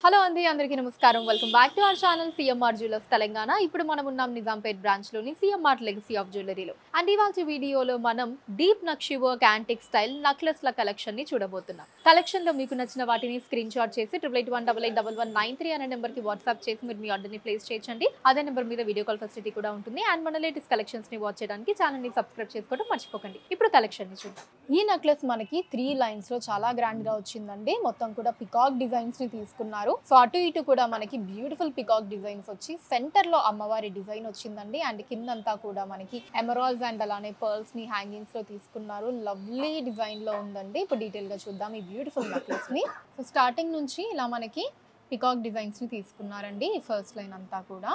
Hello అండి అందరికీ నమస్కారం welcome back to our channel CMR jewellers Telangana ఇప్పుడు మనం ఉన్నాం నిజాంపేట్ బ్రాంచ్ లోని సిఎంఆర్ లెగసీ ఆఫ్ జ్యువెలరీలో అండ్ ఇవాళ వీడియోలో మనం డీప్ నక్షి వర్క్ యాంటిక్ స్టైల్ నెక్లెస్ ల కలెక్షన్ ని చూడబోతున్నాం కలెక్షన్ లో మీకు నచ్చిన వాటిని స్క్రీన్ షాట్ చేసి 8881881193 అనే నెంబర్ కి వాట్సాప్ చేసి మీరు మీ ఆర్డర్ ని ప్లేస్ చేయొచ్చండి అదే నెంబర్ మీద వీడియో కాల్ ఫెసిలిటీ కూడా ఉంటుంది అండ్ మన లేటెస్ట్ కలెక్షన్స్ ని వాచ్ చేయడానికి ఛానల్ ని సబ్స్క్రైబ్ చేసుకోవడం మర్చిపోకండి ఇప్పుడు కలెక్షన్ ని చూద్దాం ఈ నెక్లెస్ మనకి 3 లైన్స్ లో చాలా గ్రాండ్ గా వచ్చిందండి మొత్తం కూడా పికాక్ డిజైన్స్ ని తీసుకున్నారు సో అటు ఇటు కూడా మనకి బ్యూటిఫుల్ పికాక్ డిజైన్స్ వచ్చి సెంటర్ లో అమ్మవారి డిజైన్ వచ్చిందండి అండ్ కిందంతా కూడా మనకి ఎమరాల్డ్స్ అండ్ అలానే పర్ల్స్ ని హ్యాంగింగ్స్ లో తీసుకున్నారు లవ్లీ డిజైన్ లో ఉందండి ఇప్పుడు డీటెయిల్ గా చూద్దాం ఈ బ్యూటిఫుల్ నెక్లెస్ ని సో స్టార్టింగ్ నుంచి ఇలా మనకి పికాక్ డిజైన్స్ ని తీసుకున్నారండి ఈ ఫస్ట్ లైన్ అంతా కూడా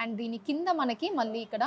అండ్ దీని కింద మనకి మళ్ళీ ఇక్కడ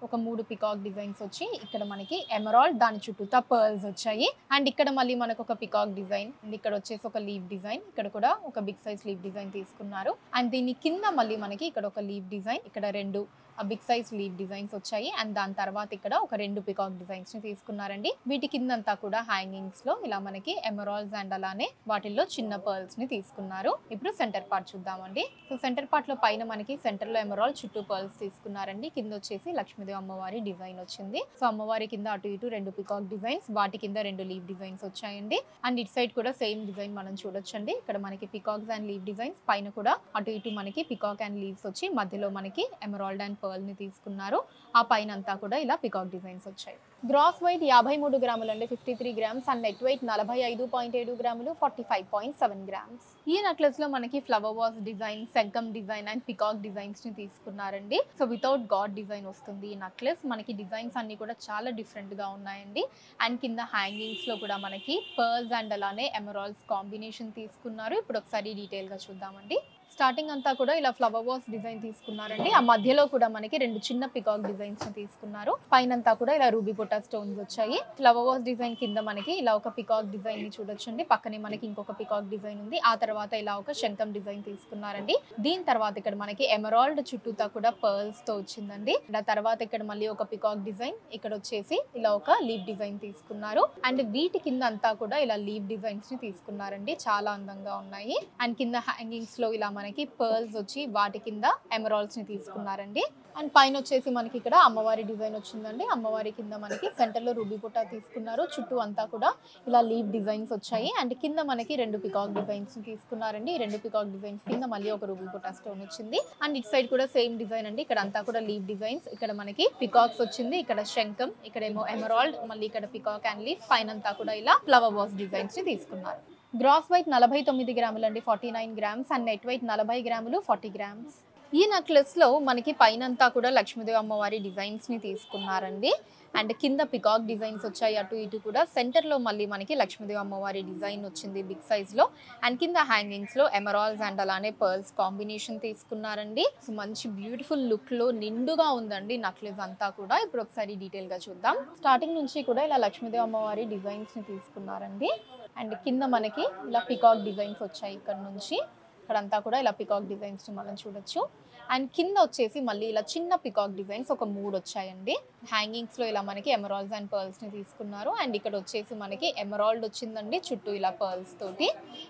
ఒక 3 పికాక్ డిజైన్స్ వచ్చి ఇక్కడ మనకి ఎమరాల్డ్ దాని చుట్టూతా పర్ల్స్ వచ్చాయి అండ్ ఇక్కడ మళ్ళీ మనకు ఒక పికాక్ డిజైన్ అండ్ ఇక్కడ వచ్చేసి ఒక లీవ్ డిజైన్ ఇక్కడ కూడా ఒక బిగ్ సైజ్ లీవ్ డిజైన్ తీసుకున్నారు అండ్ దీని కింద మళ్ళీ మనకి ఇక్కడ ఒక లీవ్ డిజైన్ ఇక్కడ 2 బిగ్ సైజ్ లీవ్ డిజైన్స్ వచ్చాయి అండ్ దాని తర్వాత ఇక్కడ ఒక 2 పికాక్ డిజైన్స్ ని తీసుకున్నారండి వీటి కిందంతా కూడా హ్యాంగింగ్స్ లో ఇలా మనకి ఎమరాల్డ్స్ అండ్ అలానే వాటిల్లో చిన్న పర్ల్స్ ని తీసుకున్నారు ఇప్పుడు సెంటర్ పార్ట్ చూద్దామండి సో సెంటర్ పార్ట్ లో పైన మనకి సెంటర్ లో ఎమరాల్డ్ చుట్టూ పర్ల్స్ తీసుకున్నారండి కింద వచ్చేసి లక్ష్మీదేవి అమ్మవారి డిజైన్ వచ్చింది సో అమ్మవారి కింద అటు ఇటు 2 పికాక్ డిజైన్స్ వాటి కింద 2 లీవ్ డిజైన్స్ వచ్చాయండి అండ్ ఇటు సైడ్ కూడా సేమ్ డిజైన్ మనం చూడొచ్చండి ఇక్కడ మనకి పికాక్స్ అండ్ లీవ్ డిజైన్స్ పైన కూడా అటు ఇటు మనకి పికాక్ అండ్ లీవ్స్ వచ్చి మధ్యలో మనకి ఎమరాల్డ్ అండ్ పర్ల్ ని తీసుకున్నారు ఆ పైన అంతా కూడా ఇలా పికాక్ డిజైన్స్ వచ్చాయి గ్రాస్ వెయిట్ 53 గ్రాములు అండి 53 గ్రామ్స్ అండ్ నెట్ వెయిట్ 45.7 గ్రాములు 45.7 గ్రామ్స్ ఈ నెక్లెస్ లో మనకి ఫ్లవర్ వాస్ డిజైన్ శంఖం డిజైన్ అండ్ పికాక్ డిజైన్స్ ని తీసుకున్నారండి సో వితౌట్ గాడ్ డిజైన్ వస్తుంది ఈ నెక్లెస్ మనకి డిజైన్స్ అన్ని కూడా చాలా డిఫరెంట్ గా ఉన్నాయండి అండ్ కింద హ్యాంగింగ్స్ లో కూడా మనకి పర్ల్స్ అండ్ అలానే ఎమరాల్డ్స్ కాంబినేషన్ తీసుకున్నారు ఇప్పుడు ఒకసారి డీటెయిల్ గా చూద్దామండి స్టార్టింగ్ అంతా కూడా ఇలా ఫ్లవర్ వాస్ డిజైన్ తీసుకున్నారండి ఆ మధ్యలో కూడా మనకి 2 చిన్న పికాక్ డిజైన్స్ ని తీసుకున్నారు పైన అంతా కూడా ఇలా రూబీ బుట్టా స్టోన్స్ వచ్చాయి ఫ్లవర్ వాస్ డిజైన్ కింద మనకి ఇలా ఒక పికాక్ డిజైన్ ని చూడొచ్చండి పక్కనే మనకి ఇంకొక పికాక్ డిజైన్ ఉంది ఆ తర్వాత ఇలా ఒక శంఖం డిజైన్ తీసుకున్నారండి దీని తర్వాత ఇక్కడ మనకి ఎమరాల్డ్ చుట్టూతా కూడా పర్ల్స్ తో వచ్చిందండి ఆ తర్వాత ఇక్కడ మళ్ళీ ఒక పికాక్ డిజైన్ ఇక్కడ వచ్చేసి ఇలా ఒక లీవ్ డిజైన్ తీసుకున్నారు అండ్ వీటి కింద అంతా కూడా ఇలా లీవ్ డిజైన్స్ ని తీసుకున్నారండి చాలా అందంగా ఉన్నాయి అండ్ కింద హ్యాంగింగ్స్ లో ఇలా మనకి పర్ల్స్ వచ్చి వాటి కింద ఎమరాల్డ్స్ ని తీసుకున్నారండి అండ్ పైన వచ్చేసి మనకి ఇక్కడ అమ్మవారి డిజైన్ వచ్చిందండి అమ్మవారి కింద మనకి సెంటర్ లో రూబీ బుట్టా తీసుకున్నారు చుట్టూ అంతా కూడా ఇలా లీవ్ డిజైన్స్ వచ్చాయి అండ్ కింద మనకి 2 పికాక్ డిజైన్స్ తీసుకున్నారండి ఈ 2 పికాక్ డిజైన్స్ కింద మళ్ళీ ఒక రూబీ బుట్టా స్టోన్ వచ్చింది అండ్ ఇటు సైడ్ కూడా సేమ్ డిజైన్ అండి ఇక్కడ అంతా కూడా లీవ్ డిజైన్స్ ఇక్కడ మనకి పికాక్స్ వచ్చింది ఇక్కడ శంఖం ఇక్కడేమో ఎమరాల్డ్ మళ్ళీ ఇక్కడ పికాక్ అండ్ లీవ్ పైన అంతా కూడా ఇలా ఫ్లవర్ వాస్ డిజైన్స్ ని తీసుకున్నారు గ్రాస్ వెయిట్ 49 గ్రాములు అండి 49 గ్రామ్స్ అండ్ నెట్ వెయిట్ 40 గ్రాములు 40 గ్రామ్స్ ఈ నెక్లెస్ లో మనకి పైనంతా కూడా లక్ష్మీదేవి అమ్మవారి డిజైన్స్ ని తీసుకున్నారండి అండ్ కింద పికాక్ డిజైన్స్ వచ్చాయి అటు ఇటు కూడా సెంటర్ లో మళ్ళీ మనకి లక్ష్మీదేవి అమ్మవారి డిజైన్ వచ్చింది బిగ్ సైజ్ లో అండ్ కింద హ్యాంగింగ్స్ లో ఎమరాల్డ్స్ అండ్ అలానే పర్ల్స్ కాంబినేషన్ తీసుకున్నారండి సో మంచి బ్యూటిఫుల్ లుక్ లో నిండుగా ఉందండి నెక్లెస్ అంతా కూడా ఇప్పుడు ఒకసారి డీటెయిల్ గా చూద్దాం స్టార్టింగ్ నుంచి కూడా ఇలా లక్ష్మీదేవి అమ్మవారి డిజైన్స్ ని తీసుకున్నారండి అండ్ కింద మనకి ఇలా పికాక్ డిజైన్స్ వచ్చాయి ఇక్కడ నుంచి ఇక్కడంతా కూడా ఇలా పికాక్ డిజైన్స్ ని మనం చూడొచ్చు అండ్ కింద వచ్చేసి మళ్ళీ ఇలా చిన్న పికాక్ డిజైన్స్ ఒక 3 వచ్చాయండి హ్యాంగింగ్స్ లో ఇలా మనకి ఎమరాల్డ్స్ అండ్ పర్ల్స్ ని తీసుకున్నారు అండ్ ఇక్కడ వచ్చేసి మనకి ఎమరాల్డ్ వచ్చిందండి చుట్టూ ఇలా పర్ల్స్ తోటి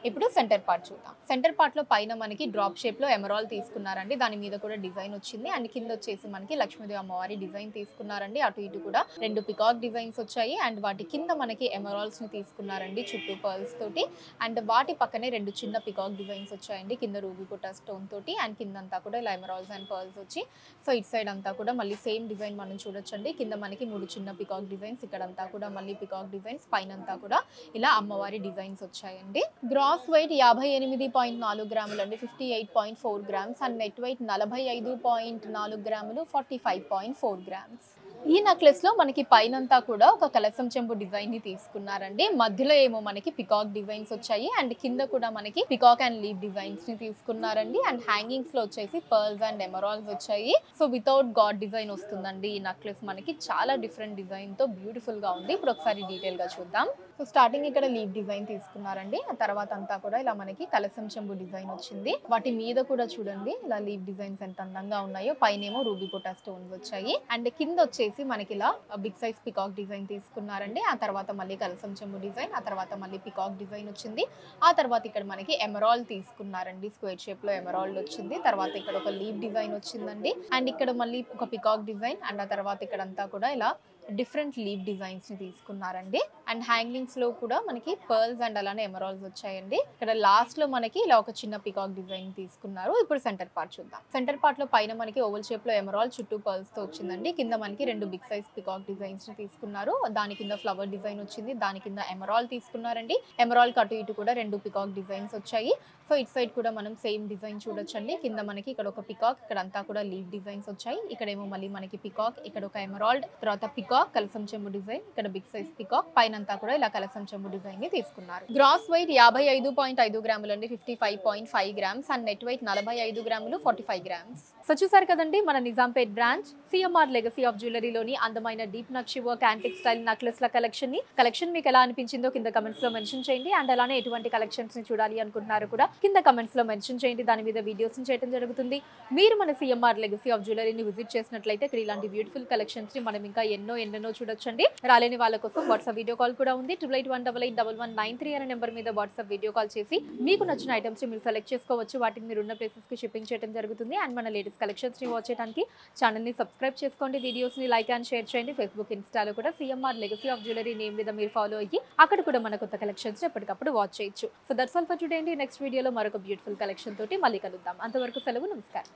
ఇప్పుడు సెంటర్ పార్ట్ చూద్దాం సెంటర్ పార్ట్ లో పైన మనకి డ్రాప్ షేప్ లో ఎమరాల్డ్ తీసుకున్నారండి దాని మీద కూడా డిజైన్ వచ్చింది అండ్ కింద వచ్చేసి మనకి లక్ష్మీదేవి అమ్మవారి డిజైన్ తీసుకున్నారండి అటు ఇటు కూడా 2 పికాక్ డిజైన్స్ వచ్చాయి అండ్ వాటి కింద మనకి ఎమరాల్డ్స్ ని తీసుకున్నారండి చుట్టూ పర్ల్స్ తోటి అండ్ వాటి పక్కనే 2 చిన్న పికాక్ డిజైన్స్ వచ్చాయండి కింద రూబీ బుట్టా స్టోన్ తోటి అండ్ కిందంతా కూడా ఇలా ఎమరాల్డ్స్ అండ్ పర్ల్స్ వచ్చి సో ఇటు సైడ్ అంతా కూడా మళ్ళీ సేమ్ డిజైన్ మనం చూడొచ్చండి కింద మనకి 3 చిన్న పికాక్ డిజైన్స్ ఇక్కడంతా కూడా మళ్ళీ పికాక్ డిజైన్స్ పైన అంతా కూడా ఇలా అమ్మవారి డిజైన్స్ వచ్చాయండి గ్రాస్ వెయిట్ 58.4 గ్రాములు అండి 58.4 గ్రామ్స్ అండ్ నెట్ వెయిట్ 45.4 గ్రాములు 45.4 గ్రామ్స్ ఈ నెక్లెస్ లో మనకి పైనంతా కూడా ఒక కలసం చెంబు డిజైన్ ని తీసుకున్నారండి మధ్యలో ఏమో మనకి పికాక్ డిజైన్స్ వచ్చాయి అండ్ కింద కూడా మనకి పికాక్ అండ్ లీవ్ డిజైన్స్ ని తీసుకున్నారండి అండ్ హ్యాంగింగ్స్ లో వచ్చేసి పర్ల్స్ అండ్ ఎమరాల్డ్స్ వచ్చాయి సో వితౌట్ గాడ్ డిజైన్ వస్తుందండి ఈ నెక్లెస్ మనకి చాలా డిఫరెంట్ డిజైన్ తో బ్యూటిఫుల్ గా ఉంది ఇప్పుడు ఒకసారి డీటెయిల్ గా చూద్దాం సో స్టార్టింగ్ ఇక్కడ లీవ్ డిజైన్ తీసుకున్నారండి. ఆ తర్వాత అంతా కూడా ఇలా మనకి కలసం చెంబు డిజైన్ వచ్చింది. వాటి మీద కూడా చూడండి ఇలా లీవ్ డిజైన్స్ ఎంత అందంగా ఉన్నాయో. పైనేమో రూబీ కోటా స్టోన్స్ వచ్చాయి. అండ్ కింద వచ్చేసి మనకి ఇలా బిగ్ సైజ్ పికాక్ డిజైన్ తీసుకున్నారండి. ఆ తర్వాత మళ్ళీ కలసం చెంబు డిజైన్, ఆ తర్వాత మళ్ళీ పికాక్ డిజైన్ వచ్చింది. ఆ తర్వాత ఇక్కడ మనకి ఎమరాల్డ్ తీసుకున్నారండి. స్క్వేర్ షేప్ లో ఎమరాల్డ్ వచ్చింది. తర్వాత ఇక్కడ ఒక లీవ్ డిజైన్ వచ్చిందండి. అండ్ ఇక్కడ మళ్ళీ ఒక పికాక్ డిజైన్, అండ్ ఆ తర్వాత ఇక్కడ అంతా కూడా ఇలా డిఫరెంట్ లీవ్ డిజైన్స్ ని తీసుకున్నారండి. అండ్ హ్యాంగింగ్స్ లో కూడా మనకి పర్ల్స్ అండ్ అలానే ఎమరాల్డ్స్ వచ్చాయండి. ఇక్కడ లాస్ట్ లో మనకి ఇలా ఒక చిన్న పికాక్ డిజైన్ తీసుకున్నారు. ఇప్పుడు సెంటర్ పార్ట్ చూద్దాం. సెంటర్ పార్ట్ లో పైన మనకి ఓవల్ షేప్ లో ఎమరాల్డ్, చుట్టూ పర్ల్స్ తో వచ్చిందండి. కింద మనకి 2 బిగ్ సైజ్ పికాక్ డిజైన్స్ ని తీసుకున్నారు. దాని కింద ఫ్లవర్ డిజైన్ వచ్చింది. దాని కింద ఎమరాల్డ్ తీసుకున్నారండి. ఎమరాల్డ్ అటు ఇటు కూడా 2 పికాక్ డిజైన్స్ వచ్చాయి. సో ఇటు సైడ్ కూడా మనం సేమ్ డిజైన్ చూడొచ్చండి. కింద మనకి ఇక్కడ ఒక పికాక్, ఇక్కడ అంతా కూడా లీవ్ డిజైన్స్ వచ్చాయి. ఇక్కడేమో మళ్ళీ మనకి పికాక్, ఇక్కడ ఒక ఎమరాల్డ్, తర్వాత పికాక్, కలసం చెంబు డిజైన్, ఇక్కడ బిగ్ సైజ్ పికాక్, పైన అంతా కూడా ఇలా కలసం చెంబు డిజైన్ ని తీసుకున్నారు. గ్రాస్ వెయిట్ 55.5 గ్రాములు అండి, 55.5 గ్రామ్స్. అండ్ నెట్ వెయిట్ 45 గ్రాములు, 45 గ్రామ్స్. సో చూసారు కదండి మన Nizampet branch CMR legacy of జ్యువెలరీలోని అందమైన డీప్ నక్షి వర్క్ యాంటిక్ స్టైల్ నెక్లెస్ ల కలెక్షన్ మీకు ఎలా అనిపించిందో కింద కమెంట్స్ లో మెన్షన్ చేయండి. అండ్ అలానే ఎటువంటి కలెక్షన్స్ ని చూడాలి అనుకుంటున్నారు కూడా కింద కమెంట్స్ లో మెన్షన్ చేయండి. దాని మీద వీడియోస్ చేయడం జరుగుతుంది. మీరు మన సిఎంఆర్ లెగసీ ఆఫ్ జ్యువెలరీని విజిట్ చేసినట్లయితే ఇక్కడ ఇలాంటి బ్యూటిఫుల్ కలెక్షన్స్ ని మనం ఇంకా ఎన్నో చూడొచ్చండి. రాలేని వాళ్ళ కోసం వాట్సాప్ వీడియో కాల్ కూడా ఉంది. 8818881193 అనే నెంబర్ మీద వాట్సాప్ వీడియో కాల్ చేసి మీకు నచ్చిన ఐటమ్స్ ని మీరు సెలెక్ట్ చేసుకోవచ్చు. వాటిని మీరు ఉన్న ప్లేసెస్ కి షిప్పింగ్ చేయడం జరుగుతుంది. అండ్ మన లేటెస్ట్ కలెక్షన్స్ ని వాచ్ చేయడానికి ఛానల్ ని సబ్స్క్రైబ్ చేసుకోండి. వీడియోస్ ని లైక్ అండ్ షేర్ చేయండి. ఫేస్బుక్, ఇన్స్టాలో కూడా CMR legacy of jewellery name మీద మీరు ఫాలో అయ్యి అక్కడ కూడా మన కొత్త కలెక్షన్స్ ఎప్పటికప్పుడు వాచ్ చేయొచ్చు. So that's all for today అండి. నెక్స్ట్ వీడియోలో మరొక బ్యూటిఫుల్ కలెక్షన్ తోటి మళ్ళీ కలుద్దాం. అంతవరకు సెలవు, నమస్కారం.